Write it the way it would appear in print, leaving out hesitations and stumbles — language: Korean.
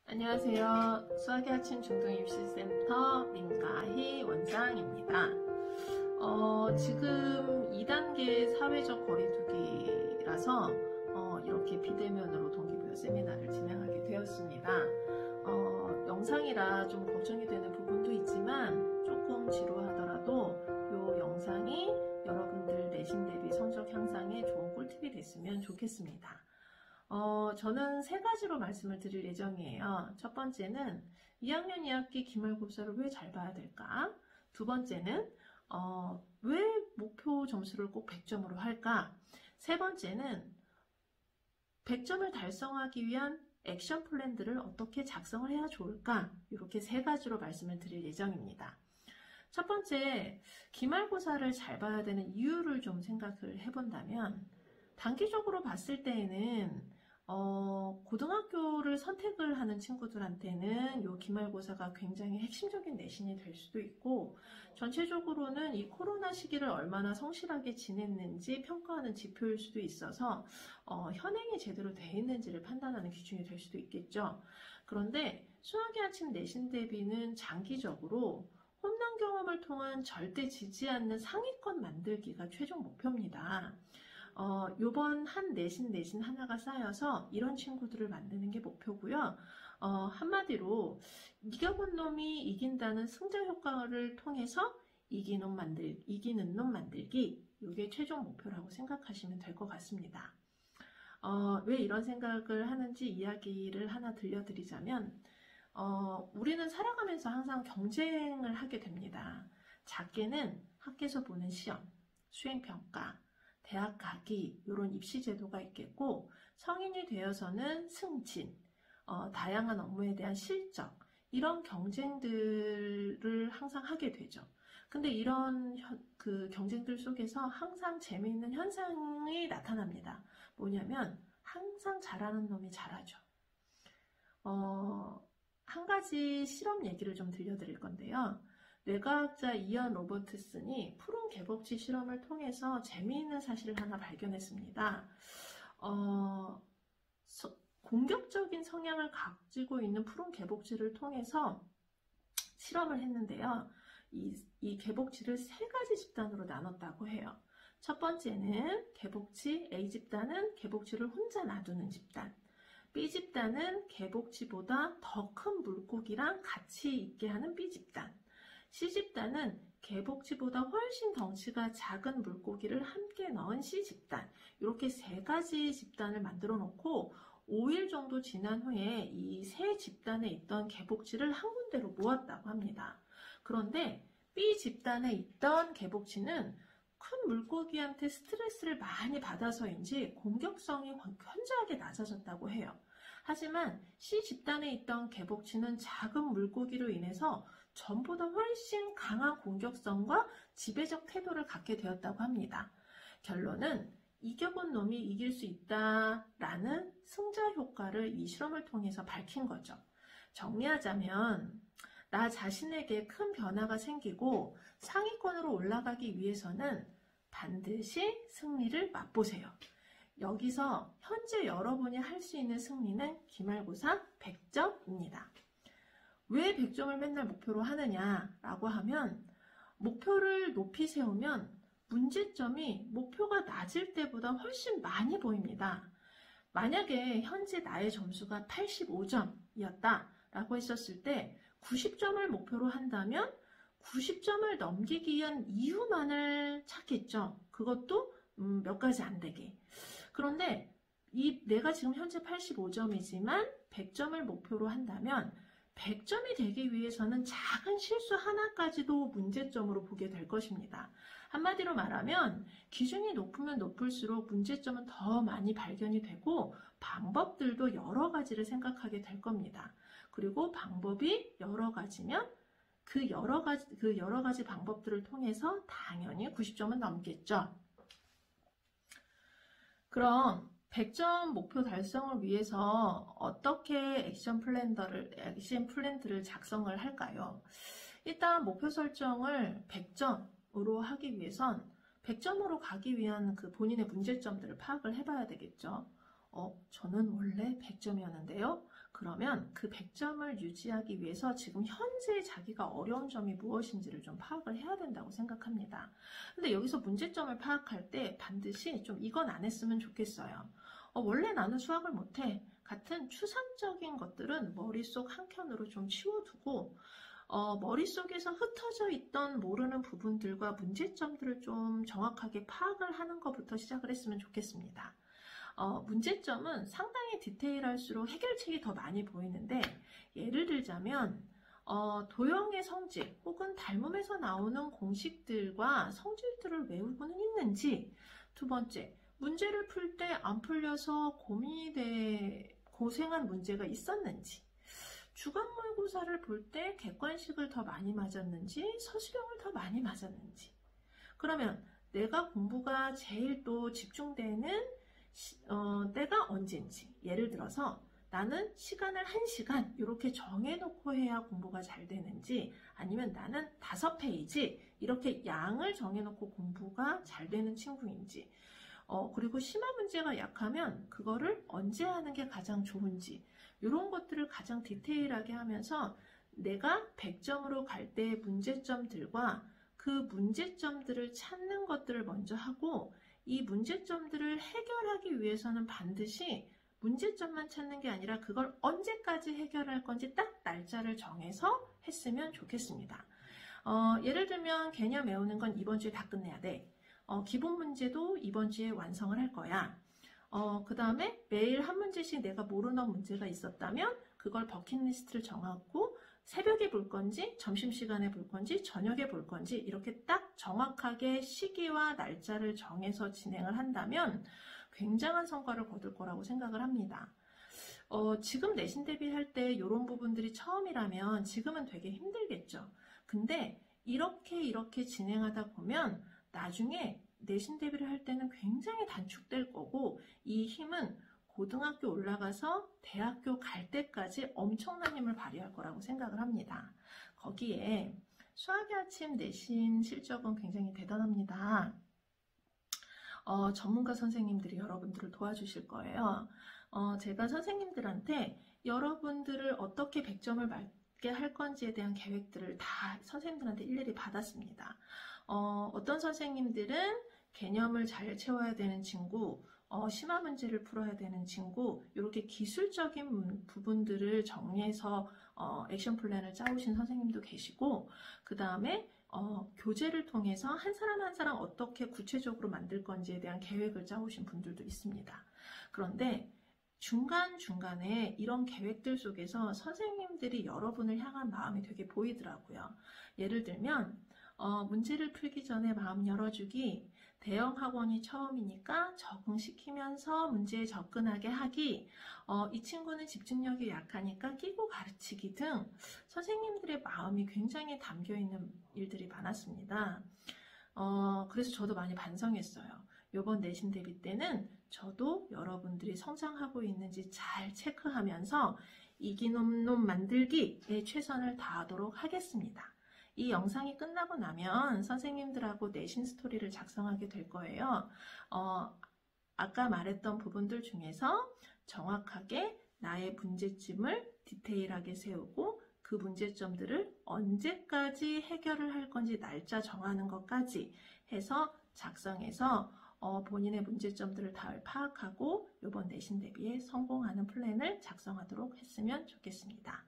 안녕하세요. 수학의 아침 중등입시센터 민가희 원장입니다. 지금 2단계 사회적 거리두기라서 이렇게 비대면으로 동기부여 세미나를 진행하게 되었습니다. 영상이라 좀 걱정이 되는 부분도 있지만 조금 지루하더라도 이 영상이 여러분들 내신 대비 성적 향상에 좋은 꿀팁이 됐으면 좋겠습니다. 저는 세 가지로 말씀을 드릴 예정이에요. 첫 번째는 2학년 2학기 기말고사를 왜 잘 봐야 될까? 두 번째는 왜 목표 점수를 꼭 100점으로 할까? 세 번째는 100점을 달성하기 위한 액션 플랜들을 어떻게 작성을 해야 좋을까? 이렇게 세 가지로 말씀을 드릴 예정입니다. 첫 번째, 기말고사를 잘 봐야 되는 이유를 좀 생각을 해본다면 단기적으로 봤을 때에는 고등학교를 선택을 하는 친구들한테는 이 기말고사가 굉장히 핵심적인 내신이 될 수도 있고, 전체적으로는 이 코로나 시기를 얼마나 성실하게 지냈는지 평가하는 지표일 수도 있어서 현행이 제대로 돼 있는지를 판단하는 기준이 될 수도 있겠죠. 그런데 수학의 아침 내신 대비는 장기적으로 홈런 경험을 통한 절대 지지 않는 상위권 만들기가 최종 목표입니다. 요번 한 내신 하나가 쌓여서 이런 친구들을 만드는 게 목표고요. 한마디로 이겨본 놈이 이긴다는 승자 효과를 통해서 이기는 놈 만들기, 이게 최종 목표라고 생각하시면 될 것 같습니다. 왜 이런 생각을 하는지 이야기를 하나 들려드리자면, 우리는 살아가면서 항상 경쟁을 하게 됩니다. 작게는 학교에서 보는 시험, 수행평가, 대학 가기, 이런 입시 제도가 있겠고, 성인이 되어서는 승진, 다양한 업무에 대한 실적, 이런 경쟁들을 항상 하게 되죠. 근데 이런 그 경쟁들 속에서 항상 재미있는 현상이 나타납니다. 뭐냐면 항상 잘하는 놈이 잘하죠. 한 가지 실험 얘기를 좀 들려드릴 건데요. 뇌과학자 이언 로버트슨이 푸른 개복치 실험을 통해서 재미있는 사실을 하나 발견했습니다. 공격적인 성향을 가지고 있는 푸른 개복치를 통해서 실험을 했는데요. 이 개복치를 세 가지 집단으로 나눴다고 해요. 첫 번째는 개복치 A집단은 개복치를 혼자 놔두는 집단, B집단은 개복치보다 더 큰 물고기랑 같이 있게 하는 B집단, C집단은 개복치보다 훨씬 덩치가 작은 물고기를 함께 넣은 C집단, 이렇게 세 가지 집단을 만들어 놓고 5일 정도 지난 후에 이 세 집단에 있던 개복치를 한 군데로 모았다고 합니다. 그런데 B집단에 있던 개복치는 큰 물고기한테 스트레스를 많이 받아서인지 공격성이 현저하게 낮아졌다고 해요. 하지만 C집단에 있던 개복치는 작은 물고기로 인해서 전보다 훨씬 강한 공격성과 지배적 태도를 갖게 되었다고 합니다. 결론은 이겨본 놈이 이길 수 있다라는 승자 효과를 이 실험을 통해서 밝힌 거죠. 정리하자면 나 자신에게 큰 변화가 생기고 상위권으로 올라가기 위해서는 반드시 승리를 맛보세요. 여기서 현재 여러분이 할 수 있는 승리는 기말고사 100점입니다. 왜 100점을 맨날 목표로 하느냐라고 하면, 목표를 높이 세우면 문제점이 목표가 낮을 때보다 훨씬 많이 보입니다. 만약에 현재 나의 점수가 85점이었다라고 했었을 때 90점을 목표로 한다면 90점을 넘기기 위한 이유만을 찾겠죠. 그것도 몇 가지 안 되게. 그런데 내가 지금 현재 85점이지만 100점을 목표로 한다면 100점이 되기 위해서는 작은 실수 하나까지도 문제점으로 보게 될 것입니다. 한마디로 말하면 기준이 높으면 높을수록 문제점은 더 많이 발견이 되고 방법들도 여러 가지를 생각하게 될 겁니다. 그리고 방법이 여러 가지면 그 여러 가지 방법들을 통해서 당연히 90점은 넘겠죠. 그럼 100점 목표 달성을 위해서 어떻게 액션 플랜들을 작성을 할까요? 일단 목표 설정을 100점으로 하기 위해선 100점으로 가기 위한 그 본인의 문제점들을 파악을 해봐야 되겠죠. 저는 원래 100점이었는데요. 그러면 그 100점을 유지하기 위해서 지금 현재 자기가 어려운 점이 무엇인지를 좀 파악을 해야 된다고 생각합니다. 근데 여기서 문제점을 파악할 때 반드시 좀 이건 안 했으면 좋겠어요. 원래 나는 수학을 못해. 같은 추상적인 것들은 머릿속 한켠으로 좀 치워두고 머릿속에서 흩어져 있던 모르는 부분들과 문제점들을 좀 정확하게 파악을 하는 것부터 시작을 했으면 좋겠습니다. 문제점은 상당히 디테일할수록 해결책이 더 많이 보이는데, 예를 들자면 도형의 성질 혹은 닮음에서 나오는 공식들과 성질들을 외우고는 있는지, 두 번째, 문제를 풀 때 안 풀려서 고생한 문제가 있었는지, 주간 모의고사를 볼 때 객관식을 더 많이 맞았는지 서술형을 더 많이 맞았는지, 그러면 내가 공부가 제일 또 집중되는 때가 언제인지, 예를 들어서 나는 시간을 1시간 이렇게 정해놓고 해야 공부가 잘 되는지, 아니면 나는 5페이지 이렇게 양을 정해놓고 공부가 잘 되는 친구인지, 그리고 심화 문제가 약하면 그거를 언제 하는 게 가장 좋은지, 이런 것들을 가장 디테일하게 하면서 내가 100점으로 갈 때의 문제점들과 그 문제점들을 찾는 것들을 먼저 하고, 이 문제점들을 해결하기 위해서는 반드시 문제점만 찾는 게 아니라 그걸 언제까지 해결할 건지 딱 날짜를 정해서 했으면 좋겠습니다. 예를 들면 개념 외우는 건 이번 주에 다 끝내야 돼. 기본 문제도 이번 주에 완성을 할 거야. 그 다음에 매일 한 문제씩 내가 모르는 문제가 있었다면 그걸 버킷리스트를 정하고 새벽에 볼 건지 점심시간에 볼 건지 저녁에 볼 건지 이렇게 딱 정확하게 시기와 날짜를 정해서 진행을 한다면 굉장한 성과를 거둘 거라고 생각을 합니다. 지금 내신 대비할 때 이런 부분들이 처음이라면 지금은 되게 힘들겠죠. 근데 이렇게 진행하다 보면 나중에 내신 대비를 할 때는 굉장히 단축될 거고, 이 힘은 고등학교 올라가서 대학교 갈 때까지 엄청난 힘을 발휘할 거라고 생각을 합니다. 거기에 수학의 아침 내신 실적은 굉장히 대단합니다. 전문가 선생님들이 여러분들을 도와주실 거예요. 제가 선생님들한테 여러분들을 어떻게 100점을 맞게 할 건지에 대한 계획들을 다 선생님들한테 일일이 받았습니다. 어떤 선생님들은 개념을 잘 채워야 되는 친구, 심화 문제를 풀어야 되는 친구, 이렇게 기술적인 부분들을 정리해서 액션 플랜을 짜오신 선생님도 계시고, 그 다음에 교재를 통해서 한 사람 한 사람 어떻게 구체적으로 만들 건지에 대한 계획을 짜오신 분들도 있습니다. 그런데 중간중간에 이런 계획들 속에서 선생님들이 여러분을 향한 마음이 되게 보이더라고요. 예를 들면 문제를 풀기 전에 마음 열어주기, 대형 학원이 처음이니까 적응시키면서 문제에 접근하게 하기, 이 친구는 집중력이 약하니까 끼고 가르치기 등 선생님들의 마음이 굉장히 담겨있는 일들이 많았습니다. 그래서 저도 많이 반성했어요. 이번 내신 대비 때는 저도 여러분들이 성장하고 있는지 잘 체크하면서 이기는 놈 만들기에 최선을 다하도록 하겠습니다. 이 영상이 끝나고 나면 선생님들하고 내신 스토리를 작성하게 될 거예요. 아까 말했던 부분들 중에서 정확하게 나의 문제점을 디테일하게 세우고 그 문제점들을 언제까지 해결을 할 건지 날짜 정하는 것까지 해서 작성해서 본인의 문제점들을 다 파악하고 이번 내신 대비에 성공하는 플랜을 작성하도록 했으면 좋겠습니다.